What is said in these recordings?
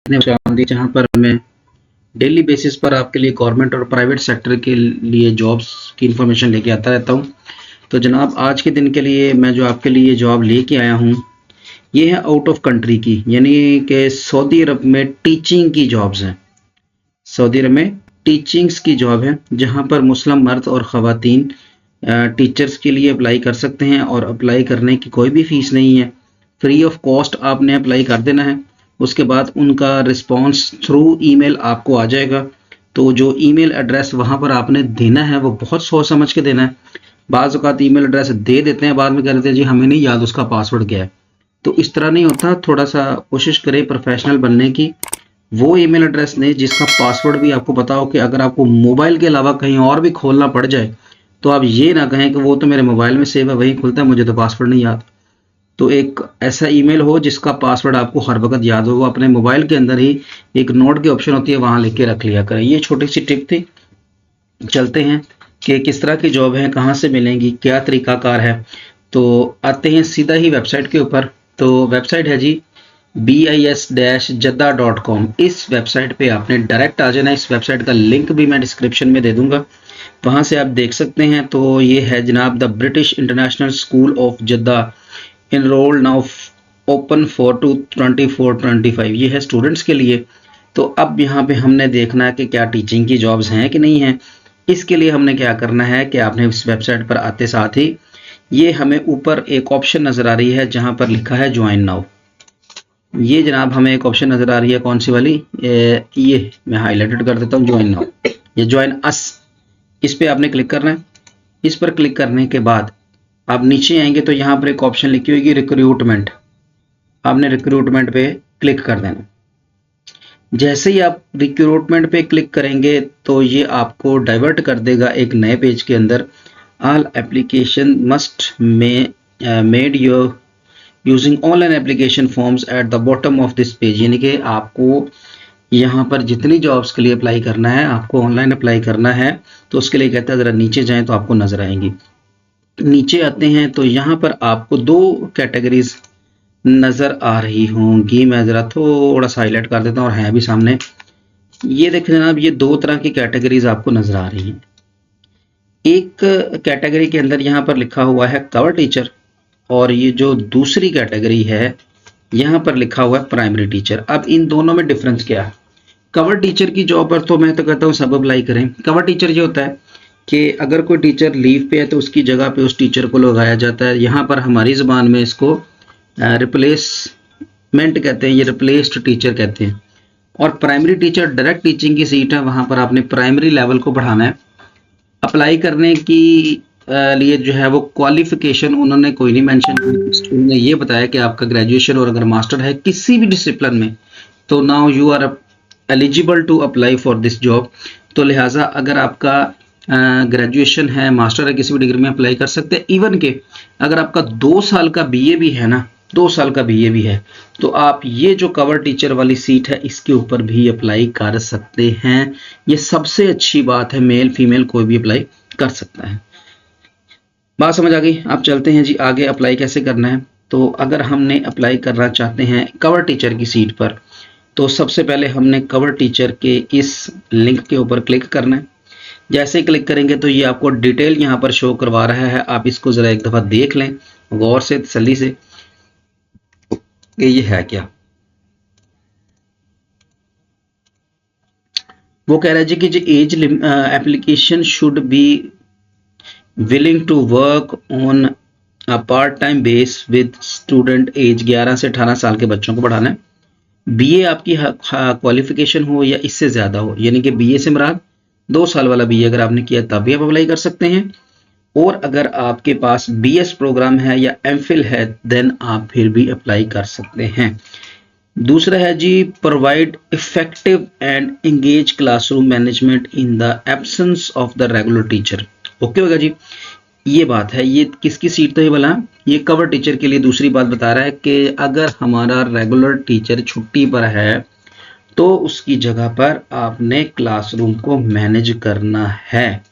जहाँ पर मैं डेली बेसिस पर आपके लिए गवर्नमेंट और प्राइवेट सेक्टर के लिए जॉब्स की इंफॉर्मेशन लेके आता रहता हूँ। तो जनाब आज के दिन के लिए मैं जो आपके लिए जॉब लेके आया हूँ ये है आउट ऑफ कंट्री की, यानी कि सऊदी अरब में टीचिंग की जॉब्स हैं। सऊदी अरब में टीचिंग्स की जॉब है जहाँ पर मुस्लिम मर्द और ख़वातीन टीचर्स के लिए अप्लाई कर सकते हैं और अप्लाई करने की कोई भी फ़ीस नहीं है। फ्री ऑफ कॉस्ट आपने अप्लाई कर देना है। उसके बाद उनका रिस्पांस थ्रू ईमेल आपको आ जाएगा। तो जो ईमेल एड्रेस वहाँ पर आपने देना है वो बहुत सोच समझ के देना है। बाज़ औक़ात ईमेल एड्रेस दे देते हैं, बाद में कह देते हैं जी हमें नहीं याद उसका पासवर्ड क्या है। तो इस तरह नहीं होता, थोड़ा सा कोशिश करें प्रोफेशनल बनने की। वो ईमेल एड्रेस ने जिसका पासवर्ड भी आपको पता हो कि अगर आपको मोबाइल के अलावा कहीं और भी खोलना पड़ जाए तो आप ये ना कहें कि वो तो मेरे मोबाइल में सेव है वही खुलता है, मुझे तो पासवर्ड नहीं याद। तो एक ऐसा ईमेल हो जिसका पासवर्ड आपको हर वक्त याद हो, वो अपने मोबाइल के अंदर ही एक नोट की ऑप्शन होती है वहां लिख के रख लिया करें। ये छोटी सी टिप थी। चलते हैं कि किस तरह की जॉब है, कहाँ से मिलेंगी, क्या तरीकाकार है। तो आते हैं सीधा ही वेबसाइट के ऊपर। तो वेबसाइट है जी bis-jeddah.com। इस वेबसाइट पे आपने डायरेक्ट आ जाना। इस वेबसाइट का लिंक भी मैं डिस्क्रिप्शन में दे दूंगा, वहां से आप देख सकते हैं। तो ये है जनाब the British international school of Jeddah enrolled now open for 24-25। ये है स्टूडेंट्स के लिए। तो अब यहाँ पे हमने देखना है कि क्या टीचिंग की जॉब्स हैं कि नहीं हैं। इसके लिए हमने क्या करना है कि आपने इस वेबसाइट पर आते साथ ही ये हमें ऊपर एक ऑप्शन नज़र आ रही है जहाँ पर लिखा है ज्वाइन नाउ। ये जनाब हमें एक ऑप्शन नज़र आ रही है, कौन सी वाली, ये मैं हाईलाइटेड कर देता हूँ, ज्वाइन नाउ, ये ज्वाइन अस। इस पर आपने क्लिक करना है। इस पर क्लिक करने के बाद आप नीचे आएंगे तो यहाँ पर एक ऑप्शन लिखी होगी रिक्रूटमेंट। आपने रिक्रूटमेंट पे क्लिक कर देना। जैसे ही आप रिक्रूटमेंट पे क्लिक करेंगे तो ये आपको डाइवर्ट कर देगा एक नए पेज के अंदर। All application must made your using online application forms at the bottom of this page. यानी कि आपको यहाँ पर जितनी जॉब्स के लिए अप्लाई करना है आपको ऑनलाइन अप्लाई करना है। तो उसके लिए कहता है ज़रा नीचे जाएं तो आपको नज़र आएंगी। नीचे आते हैं तो यहाँ पर आपको दो कैटेगरीज नज़र आ रही होंगी। मैं ज़रा थोड़ा सा हाईलाइट कर देता हूँ और हैं भी सामने। ये देखें जनाब, ये दो तरह की कैटेगरीज आपको नज़र आ रही हैं। एक कैटेगरी के अंदर यहाँ पर लिखा हुआ है कवर टीचर, और ये जो दूसरी कैटेगरी है यहाँ पर लिखा हुआ है प्राइमरी टीचर। अब इन दोनों में डिफरेंस क्या है? कवर टीचर की जॉब पर तो मैं तो कहता हूँ सब अप्लाई करें। कवर टीचर ये होता है कि अगर कोई टीचर लीव पे है तो उसकी जगह पे उस टीचर को लगाया जाता है। यहाँ पर हमारी ज़बान में इसको रिप्लेसमेंट कहते हैं, ये रिप्लेस्ड टीचर कहते हैं। और प्राइमरी टीचर डायरेक्ट टीचिंग की सीट है, वहाँ पर आपने प्राइमरी लेवल को बढ़ाना है। अप्लाई करने की लिए जो है वो क्वालिफिकेशन उन्होंने कोई नहीं मेंशन की। उन्होंने ये बताया कि आपका ग्रेजुएशन और अगर मास्टर है किसी भी डिसिप्लिन में तो now you are eligible to apply for this job. तो लिहाजा अगर आपका ग्रेजुएशन है, मास्टर है, किसी भी डिग्री में अप्लाई कर सकते हैं। इवन के अगर आपका 2 साल का बीए भी है ना, 2 साल का बीए भी है तो आप ये जो कवर टीचर वाली सीट है इसके ऊपर भी अप्लाई कर सकते हैं। ये सबसे अच्छी बात है, मेल फीमेल कोई भी अप्लाई कर सकता है। बात समझ आ गई? आप चलते हैं जी आगे, अप्लाई कैसे करना है। तो अगर हमने अप्लाई करना चाहते हैं कवर टीचर की सीट पर तो सबसे पहले हमने कवर टीचर के इस लिंक के ऊपर क्लिक करना है। जैसे ही क्लिक करेंगे तो ये आपको डिटेल यहाँ पर शो करवा रहा है। आप इसको ज़रा एक दफ़ा देख लें गौर से, तसल्ली से कि ये है क्या। वो कह रहा है जी कि as application should be willing to work on a part time base with student age 11 से 18 साल के बच्चों को पढ़ाना है। बीए आपकी क्वालिफिकेशन हो या इससे ज़्यादा हो, यानी कि बीए से मुराद 2 साल वाला बीए अगर आपने किया तब भी आप अप्लाई कर सकते हैं। और अगर आपके पास बीएस प्रोग्राम है या एमफिल है देन आप फिर भी अप्लाई कर सकते हैं। दूसरा है जी provide effective and engage classroom management in the absence of the regular teacher. Okay होगा जी, ये बात है। ये किसकी सीट तो ये बोला, ये कवर टीचर के लिए। दूसरी बात बता रहा है कि अगर हमारा रेगुलर टीचर छुट्टी पर है तो उसकी जगह पर आपने क्लासरूम को मैनेज करना है।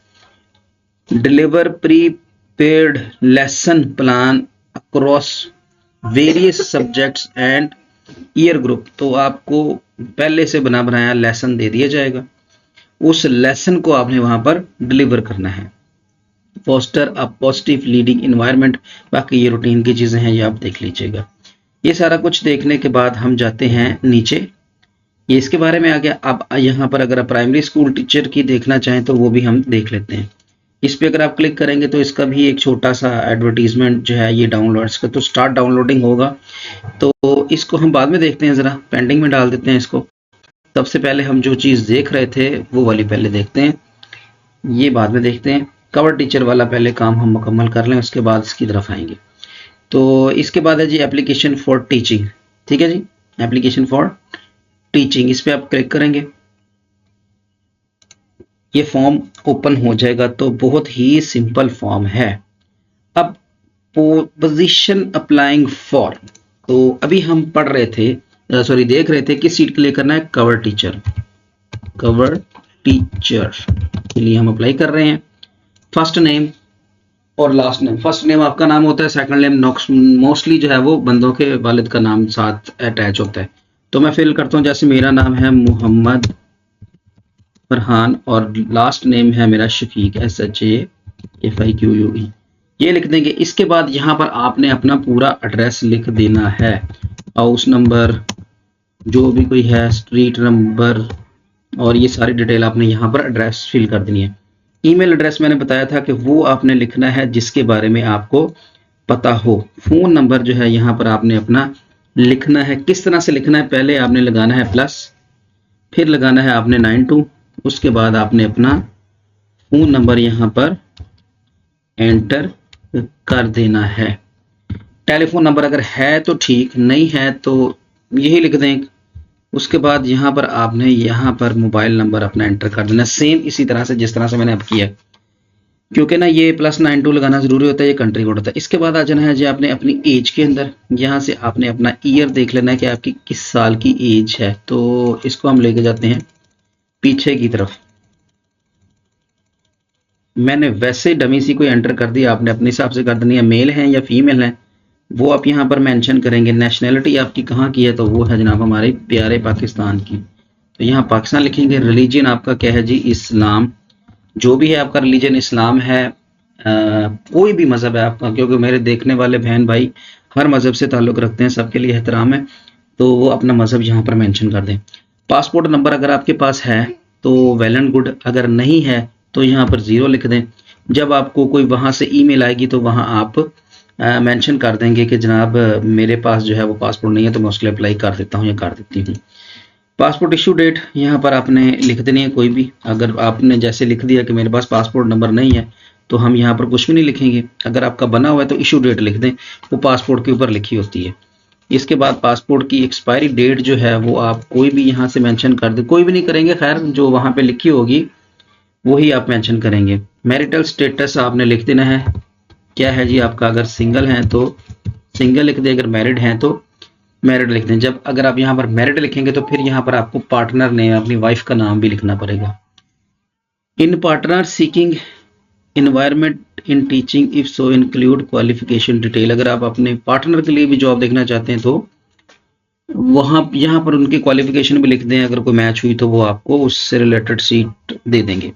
Deliver prepaid lesson plan across various subjects and year group, तो आपको पहले से बना बनाया लेसन दे दिया जाएगा, उस लेसन को आपने वहां पर डिलीवर करना है। Foster a positive leading environment, बाकी ये रूटीन की चीजें हैं, ये आप देख लीजिएगा। ये सारा कुछ देखने के बाद हम जाते हैं नीचे, ये इसके बारे में आ गया। अब यहाँ पर अगर आप प्राइमरी स्कूल टीचर की देखना चाहें तो वो भी हम देख लेते हैं। इस पे अगर आप क्लिक करेंगे तो इसका भी एक छोटा सा एडवर्टीजमेंट जो है ये डाउनलोड्स का, तो स्टार्ट डाउनलोडिंग होगा, तो इसको हम बाद में देखते हैं, जरा पेंडिंग में डाल देते हैं इसको। सबसे पहले हम जो चीज़ देख रहे थे वो वाली पहले देखते हैं, ये बाद में देखते हैं। कवर टीचर वाला पहले काम हम मुकम्मल कर लें, उसके बाद इसकी तरफ आएंगे। तो इसके बाद है जी एप्लीकेशन फॉर टीचिंग, ठीक है जी, एप्लीकेशन फॉर टीचिंग, इस पे आप क्लिक करेंगे, ये फॉर्म ओपन हो जाएगा। तो बहुत ही सिंपल फॉर्म है। अब पोजीशन अप्लाइंग फॉर, तो अभी हम पढ़ रहे थे, सॉरी देख रहे थे किस सीट के लिए करना है, कवर टीचर। कवर टीचर के लिए हम अप्लाई कर रहे हैं। फर्स्ट नेम और लास्ट नेम, फर्स्ट नेम आपका नाम होता है, सेकंड नेम मोस्टली जो है वो बंदों के वालिद का नाम साथ अटैच होता है। तो मैं फिल करता हूँ, जैसे मेरा नाम है मोहम्मद फरहान और लास्ट नेम है मेरा शफीक, SHAFIQUE, ये लिख देंगे। इसके बाद यहाँ पर आपने अपना पूरा एड्रेस लिख देना है, हाउस नंबर जो भी कोई है, स्ट्रीट नंबर, और ये सारी डिटेल आपने यहाँ पर एड्रेस फिल कर देनी है। ईमेल एड्रेस मैंने बताया था कि वो आपने लिखना है जिसके बारे में आपको पता हो। फ़ोन नंबर जो है यहाँ पर आपने अपना लिखना है। किस तरह से लिखना है, पहले आपने लगाना है प्लस, फिर लगाना है आपने 92, उसके बाद आपने अपना फ़ोन नंबर यहाँ पर एंटर कर देना है। टेलीफोन नंबर अगर है तो ठीक, नहीं है तो यही लिख दें। उसके बाद यहाँ पर आपने यहाँ पर मोबाइल नंबर अपना एंटर कर देना, सेम इसी तरह से जिस तरह से मैंने अब किया, क्योंकि ना ये +92 लगाना जरूरी होता है, ये कंट्री कोड होता है। इसके बाद आ जाना है जी आपने अपनी एज के अंदर, यहाँ से आपने अपना ईयर देख लेना है कि आपकी किस साल की एज है। तो इसको हम लेके जाते हैं पीछे की तरफ। मैंने वैसे डमी सी कोई एंटर कर दी, आपने अपने हिसाब से कर देनी है। मेल हैं या फीमेल हैं वो आप यहाँ पर मेंशन करेंगे। नेशनैलिटी आपकी कहाँ की है, तो वो है जनाब हमारे प्यारे पाकिस्तान की, तो यहाँ पाकिस्तान लिखेंगे। रिलीजन आपका क्या है जी, इस्लाम, जो भी है आपका रिलीजन इस्लाम है, कोई भी मज़हब है आपका, क्योंकि मेरे देखने वाले बहन भाई हर मज़हब से ताल्लुक़ रखते हैं, सबके लिए एहतराम है, तो वो अपना मज़हब यहाँ पर मेंशन कर दें। पासपोर्ट नंबर अगर आपके पास है तो वेल एंड गुड, अगर नहीं है तो यहाँ पर 0 लिख दें। जब आपको कोई वहाँ से ईमेल आएगी तो वहाँ आप मेंशन कर देंगे कि जनाब मेरे पास जो है वो पासपोर्ट नहीं है, तो मैं उसके लिए अप्लाई कर देता हूँ या कर देती हूँ। पासपोर्ट इशू डेट यहाँ पर आपने लिख देनी है कोई भी। अगर आपने जैसे लिख दिया कि मेरे पास पासपोर्ट नंबर नहीं है तो हम यहाँ पर कुछ भी नहीं लिखेंगे। अगर आपका बना हुआ है तो इशू डेट लिख दें, वो पासपोर्ट के ऊपर लिखी होती है। इसके बाद पासपोर्ट की एक्सपायरी डेट जो है वो आप कोई भी यहाँ से मेंशन कर दें, कोई भी नहीं करेंगे, खैर जो वहाँ पे लिखी होगी वही आप मेंशन करेंगे। मैरिटल स्टेटस आपने लिख देना है, क्या है जी आपका, अगर सिंगल हैं तो सिंगल लिख दें, अगर मैरिड हैं तो मैरिड लिख दें। जब अगर आप यहाँ पर मैरिड लिखेंगे तो फिर यहाँ पर आपको पार्टनर नेम, अपनी वाइफ का नाम भी लिखना पड़ेगा। In partner seeking environment in teaching if so include qualification detail, अगर आप अपने पार्टनर के लिए भी जॉब देखना चाहते हैं तो वहाँ यहाँ पर उनकी क्वालिफिकेशन भी लिख दें, अगर कोई मैच हुई तो वो आपको उससे रिलेटेड सीट दे देंगे।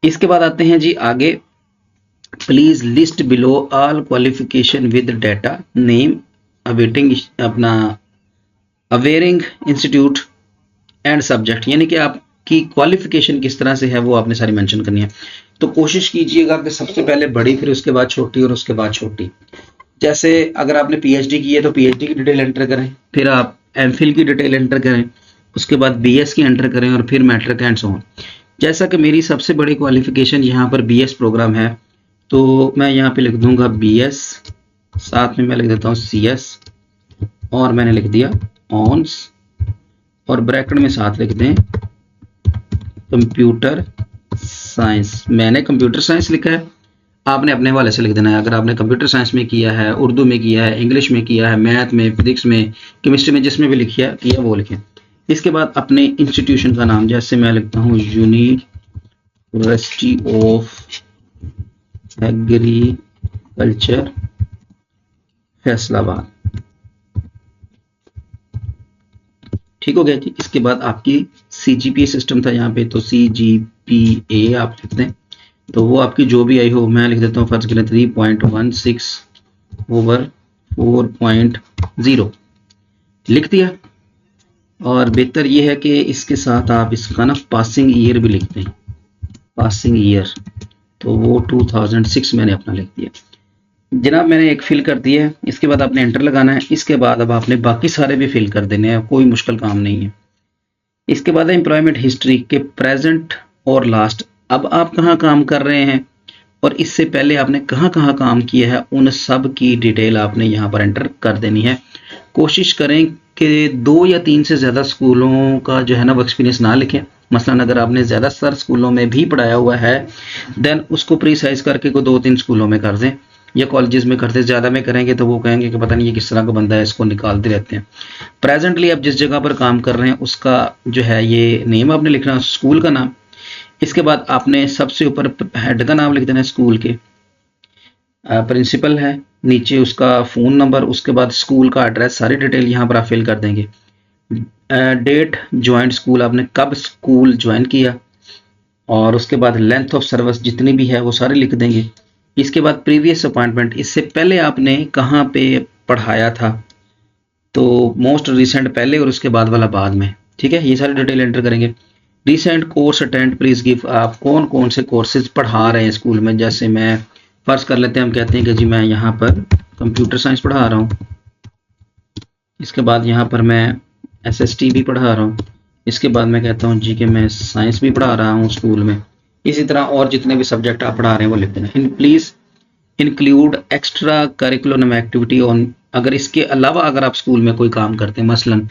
इसके बाद आते हैं जी आगे, please list below all qualification with data name awaiting अपना अवेयरिंग इंस्टीट्यूट एंड सब्जेक्ट, यानी कि आपकी क्वालिफिकेशन किस तरह से है वो आपने सारी मेंशन करनी है। तो कोशिश कीजिएगा कि सबसे पहले बड़ी, फिर उसके बाद छोटी और उसके बाद छोटी। जैसे अगर आपने PhD की है तो PhD की डिटेल एंटर करें, फिर आप MPhil की डिटेल एंटर करें, उसके बाद BS की एंटर करें और फिर मैट्रिक एंड सो ऑन। जैसा कि मेरी सबसे बड़ी क्वालिफिकेशन यहाँ पर BS प्रोग्राम है तो मैं यहाँ पे लिख दूंगा BS, साथ में मैं लिख देता हूँ CS और मैंने लिख दिया ऑनर्स और ब्रैकेट में साथ लिख दें कंप्यूटर साइंस। मैंने कंप्यूटर साइंस लिखा है, आपने अपने हवाले से लिख देना है। अगर आपने कंप्यूटर साइंस में किया है, उर्दू में किया है, इंग्लिश में किया है, मैथ में, फिजिक्स में, केमिस्ट्री में, जिसमें भी किया वो लिखें। इसके बाद अपने इंस्टीट्यूशन का नाम, जैसे मैं लिखता हूँ यूनिवर्सिटी ऑफ एग्रीकल्चर फैसलाबाद, ठीक हो गया जी। इसके बाद आपकी CGPA सिस्टम था यहाँ पे, तो CGPA आप लिख दें, तो वो आपकी जो भी आई हो, मैं लिख देता हूँ फर्ज के लिए 3.16/4.0 लिख दिया। और बेहतर ये है कि इसके साथ आप इसका ना पासिंग ईयर भी लिख दें, पासिंग ईयर, तो वो 2006 मैंने अपना लिख दिया जनाब। मैंने एक फिल कर दिया है। इसके बाद आपने एंटर लगाना है। इसके बाद अब आपने बाकी सारे भी फिल कर देने हैं, कोई मुश्किल काम नहीं है। इसके बाद एम्प्लॉयमेंट हिस्ट्री के प्रेजेंट और लास्ट, अब आप कहाँ काम कर रहे हैं और इससे पहले आपने कहाँ कहाँ काम किया है, उन सब की डिटेल आपने यहाँ पर एंटर कर देनी है। कोशिश करें कि 2 या 3 से ज़्यादा स्कूलों का जो है ना वो एक्सपीरियंस ना लिखें। मसलन अगर आपने ज़्यादातर स्कूलों में भी पढ़ाया हुआ है, देन उसको प्रीसाइज करके को 2-3 स्कूलों में कर दें या कॉलेजेस में करते। ज़्यादा में करेंगे तो वो कहेंगे कि पता नहीं ये किस तरह का बंदा है, इसको निकालते रहते हैं। प्रेजेंटली आप जिस जगह पर काम कर रहे हैं उसका जो है ये नेम आपने लिखना, स्कूल का नाम। इसके बाद आपने सबसे ऊपर हेड का नाम लिख देना है स्कूल के, प्रिंसिपल है, नीचे उसका फ़ोन नंबर, उसके बाद स्कूल का एड्रेस, सारी डिटेल यहाँ पर आप फिल कर देंगे। डेट ज्वाइंट स्कूल, आपने कब स्कूल ज्वाइन किया, और उसके बाद लेंथ ऑफ सर्विस जितनी भी है वो सारे लिख देंगे। इसके बाद प्रीवियस अपॉइंटमेंट, इससे पहले आपने कहाँ पे पढ़ाया था, तो मोस्ट रिसेंट पहले और उसके बाद वाला बाद में, ठीक है, ये सारी डिटेल एंटर करेंगे। Recent course attend please give, आप कौन कौन से कोर्सेज पढ़ा रहे हैं स्कूल में। जैसे मैं फर्ज कर लेते हैं, हम कहते हैं कि जी मैं यहाँ पर कंप्यूटर साइंस पढ़ा रहा हूँ, इसके बाद यहाँ पर मैं SST भी पढ़ा रहा हूँ, इसके बाद मैं कहता हूँ जी कि मैं साइंस भी पढ़ा रहा हूँ स्कूल में। इसी तरह और जितने भी सब्जेक्ट आप पढ़ा रहे हैं वो लिख देना। Please include extra curriculum activity on, अगर इसके अलावा अगर आप स्कूल में कोई काम करते हैं, मसलन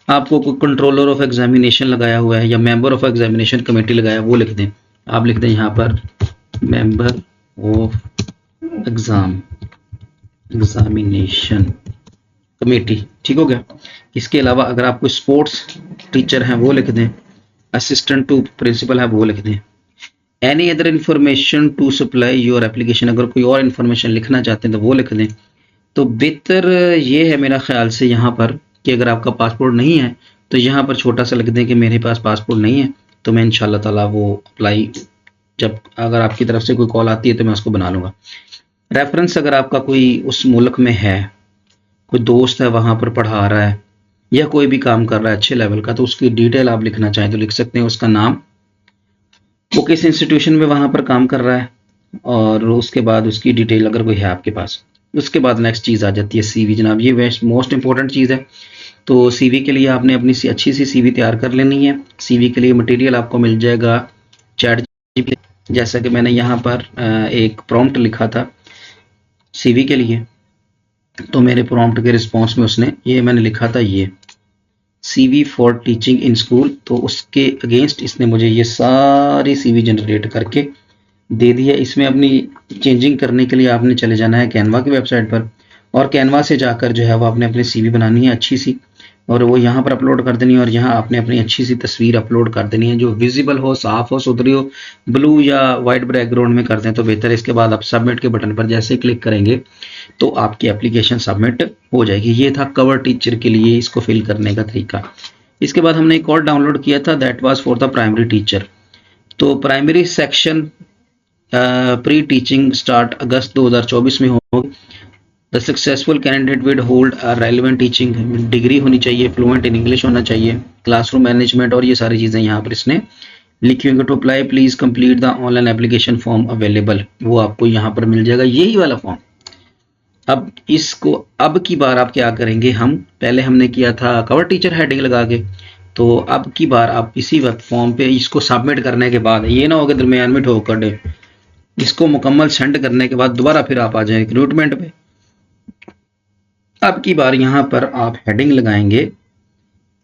आपको कोई कंट्रोलर ऑफ एग्जामिनेशन लगाया हुआ है या मेंबर ऑफ एग्जामिनेशन कमेटी लगाया, वो लिख दें। आप लिख दें यहाँ पर मेंबर ऑफ एग्जामिनेशन कमेटी, ठीक हो गया। इसके अलावा अगर आप कोई स्पोर्ट्स टीचर हैं वो लिख दें, असिस्टेंट टू प्रिंसिपल है वो लिख दें। Any other information to supply your application, अगर कोई और इन्फॉर्मेशन लिखना चाहते हैं तो वो लिख दें। तो बेहतर ये है मेरा ख्याल से यहाँ पर कि अगर आपका पासपोर्ट नहीं है तो यहाँ पर छोटा सा लिख दें कि मेरे पास पासपोर्ट नहीं है, तो मैं इंशाल्लाह ताला वो अप्लाई, जब अगर आपकी तरफ से कोई कॉल आती है तो मैं उसको बना लूँगा। रेफरेंस, अगर आपका कोई उस मुल्क में है, कोई दोस्त है वहाँ पर पढ़ा रहा है या कोई भी काम कर रहा है अच्छे लेवल का, तो उसकी डिटेल आप लिखना चाहें तो लिख सकते हैं, उसका नाम, वो किस इंस्टीट्यूशन में वहाँ पर काम कर रहा है, और उसके बाद उसकी डिटेल अगर कोई है आपके पास। उसके बाद नेक्स्ट चीज़ आ जाती है CV जनाब, ये मोस्ट इंपॉर्टेंट चीज़ है। तो CV के लिए आपने अपनी अच्छी सी CV तैयार कर लेनी है। CV के लिए मटेरियल आपको मिल जाएगा ChatGPT, जैसा कि मैंने यहाँ पर एक प्रॉम्प्ट लिखा था CV के लिए, तो मेरे प्रॉम्प्ट के रिस्पॉन्स में उसने ये मैंने लिखा था, ये CV for teaching in school, तो उसके अगेंस्ट इसने मुझे ये सारी CV जनरेट करके दे दी है। इसमें अपनी चेंजिंग करने के लिए आपने चले जाना है कैनवा की वेबसाइट पर, और कैनवा से जाकर जो है वो आपने अपनी CV बनानी है अच्छी सी, और वो यहाँ पर अपलोड कर देनी है, और यहाँ आपने अपनी अच्छी सी तस्वीर अपलोड कर देनी है जो विजिबल हो, साफ हो, सुथरी हो। ब्लू या वाइट बैकग्राउंड में कर दें तो बेहतर है। इसके बाद आप सबमिट के बटन पर जैसे क्लिक करेंगे तो आपकी एप्लीकेशन सबमिट हो जाएगी। ये था कवर टीचर के लिए इसको फिल करने का तरीका। इसके बाद हमने एक और डाउनलोड किया था, that was for the primary teacher. तो primary section pre teaching start August 2024 में होगी। The successful candidate will hold a relevant teaching degree होनी चाहिए, फ्लुएंट इन इंग्लिश होना चाहिए, क्लासरूम मैनेजमेंट, और ये सारी चीज़ें यहाँ पर इसने लिखी होंगी। To apply please complete the online application form available, वो आपको यहाँ पर मिल जाएगा, यही वाला फॉर्म। अब इसको अब की बार आप क्या करेंगे, हम पहले हमने किया था कवर टीचर हेडिंग लगा के, तो अब की बार आप इसी वक्त फॉर्म पे इसको सबमिट करने के बाद, ये ना हो कि दरमियान में ठोकर दे, इसको मुकम्मल सेंड करने के बाद दोबारा फिर आप आ जाए रिक्रूटमेंट पे। अब की बार यहाँ पर आप हेडिंग लगाएंगे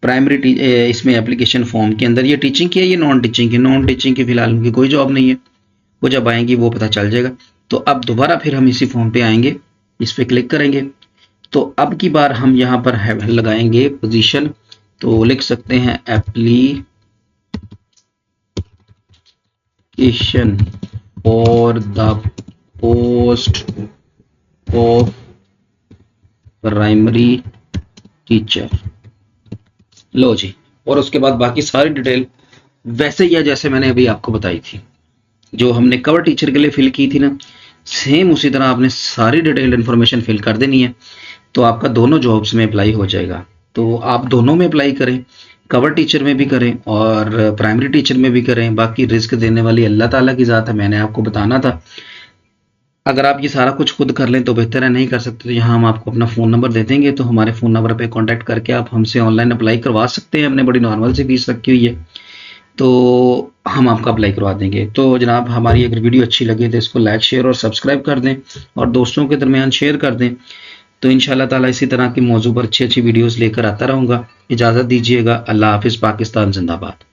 प्राइमरी, इसमें एप्लीकेशन फॉर्म के अंदर ये टीचिंग की है, ये नॉन टीचिंग की। नॉन टीचिंग की फिलहाल उनकी कोई जॉब नहीं है, वो जब आएंगी वो पता चल जाएगा। तो अब दोबारा फिर हम इसी फॉर्म पे आएंगे, इस पर क्लिक करेंगे, तो अब की बार हम यहाँ पर लगाएंगे पोजीशन, तो लिख सकते हैं application for the post of primary teacher. लो जी, और उसके बाद बाकी सारी डिटेल वैसे ही है जैसे मैंने अभी आपको बताई थी, जो हमने कवर टीचर के लिए फिल की थी ना, सेम उसी तरह आपने सारी डिटेल इन्फॉर्मेशन फिल कर देनी है, तो आपका दोनों जॉब्स में अप्लाई हो जाएगा। तो आप दोनों में अप्लाई करें, कवर टीचर में भी करें और प्राइमरी टीचर में भी करें। बाकी रिस्क देने वाली अल्लाह ताला की ज़ात है, मैंने आपको बताना था। अगर आप ये सारा कुछ खुद कर लें तो बेहतर है, नहीं कर सकते तो यहाँ हम आपको अपना फ़ोन नंबर दे देंगे, तो हमारे फ़ोन नंबर पे कांटेक्ट करके आप हमसे ऑनलाइन अप्लाई करवा सकते हैं। हमने बड़ी नॉर्मल सी फीस रखी हुई है, तो हम आपका अप्लाई करवा देंगे। तो जनाब, हमारी अगर वीडियो अच्छी लगे तो इसको लाइक शेयर और सब्सक्राइब कर दें और दोस्तों के दरमियान शेयर कर दें। तो इंशाल्लाह ताला इसी तरह की मौजू पर अच्छी अच्छी वीडियोस लेकर आता रहूँगा। इजाज़त दीजिएगा। अल्लाह हाफिज़। पाकिस्तान जिंदाबाद।